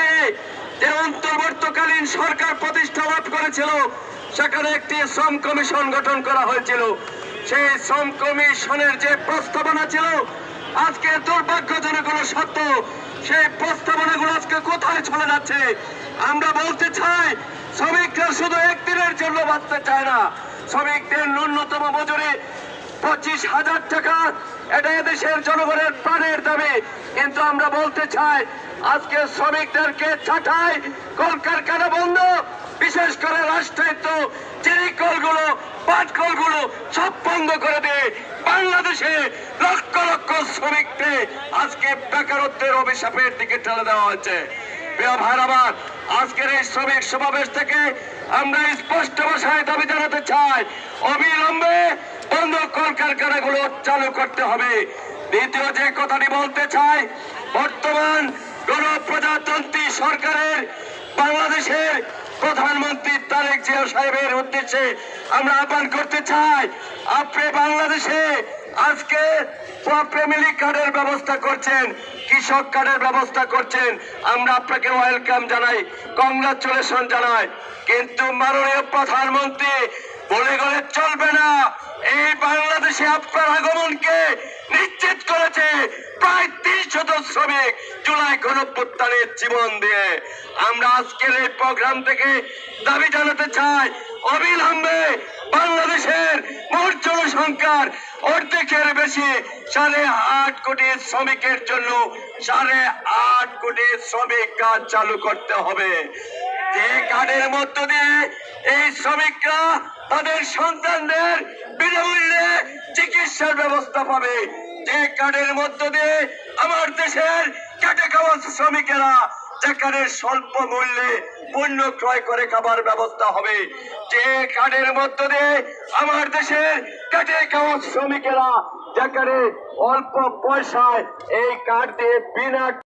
সালে যে অন্তর্বর্তীকালীন সরকার প্রতিষ্ঠা লাভ করেছিল, সেখানে একটি শ্রম কমিশন গঠন করা হয়েছিল। সেই শ্রম কমিশনের যে প্রস্তাবনা ছিল, আজকে দুর্ভাগ্যজনক হলো সত্য, সেই প্রস্তাবনাগুলো আজকে কোথায় চলে যাচ্ছে। আমরা বলতে চাই, শ্রমিকরা শুধু একদিনের জন্য বাঁচতে চায় না। শ্রমিকদের ন্যূনতম মজুরি 25,000 টাকা, এটা এদেশের জনগণের প্রাণের দাবি। কিন্তু আমরা বলতে চাই, আজকে শ্রমিকদেরকে ছাঁটাই, কলকারখানা বন্ধ, বিশেষ করে রাষ্ট্রায়ত্ত চিনি কলগুলো, পাট কলগুলো সব বন্ধ করে দিয়ে বাংলাদেশে লক্ষ লক্ষ শ্রমিককে আজকে বেকারত্বের অভিশাপের দিকে ঠেলে দেওয়া হয়েছে। প্রিয় ভাই আমার, আজকের এই শ্রমিক সমাবেশ থেকে আমরা স্পষ্ট ভাষায় দাবি জানাতে চাই, অবিলম্বে বন্ধ কলকারখানাগুলো চালু করতে হবে। দ্বিতীয় যে কথাটি বলতে চাই, বর্তমান গণপ্রজাতন্ত্রী সরকারের বাংলাদেশের প্রধানমন্ত্রী তারেক জিয়া সাহেবের উদ্দেশ্যে আমরা আহ্বান করতে চাই, আপনি বাংলাদেশে আজকে ফ্যামিলি কার্ডের ব্যবস্থা করছেন, কৃষক কার্ডের ব্যবস্থা করছেন, আমরা আপনাকে ওয়েলকাম জানাই, কংগ্রাচুলেশন জানাই। কিন্তু মাননীয় প্রধানমন্ত্রী বলে গেলে চলবে না। এই বাংলাদেশে আপনার আগমনকে নিশ্চিত করেছে প্রায় 300 শ্রমিক জুলাই গণঅভ্যুত্থানের জীবন দিয়ে। আমরা আজকের এই প্রোগ্রাম থেকে দাবি জানাতে চাই, অবিলম্বে বাংলাদেশের মোট জনসংখ্যার অর্ধেকের বেশি 8.5 কোটি শ্রমিকের জন্য 8.5 কোটি শ্রমিক কার্ড চালু করতে হবে। যে কার্ডের মধ্য দিয়ে এই শ্রমিকরা তাদের সন্তানদের বিনামূল্যে চিকিৎসার ব্যবস্থা পাবে, যে কার্ডের মধ্য দিয়ে আমার দেশের খেটে খাওয়া শ্রমিকেরা যেখানে স্বল্প মূল্যে পণ্য ক্রয় করে খাবার ব্যবস্থা হবে, যে কার্ডের মধ্য দিয়ে আমার দেশের খেটে খাওয়া শ্রমিকেরা যেখানে অল্প পয়সায় এই কার্ড দিয়ে বিনা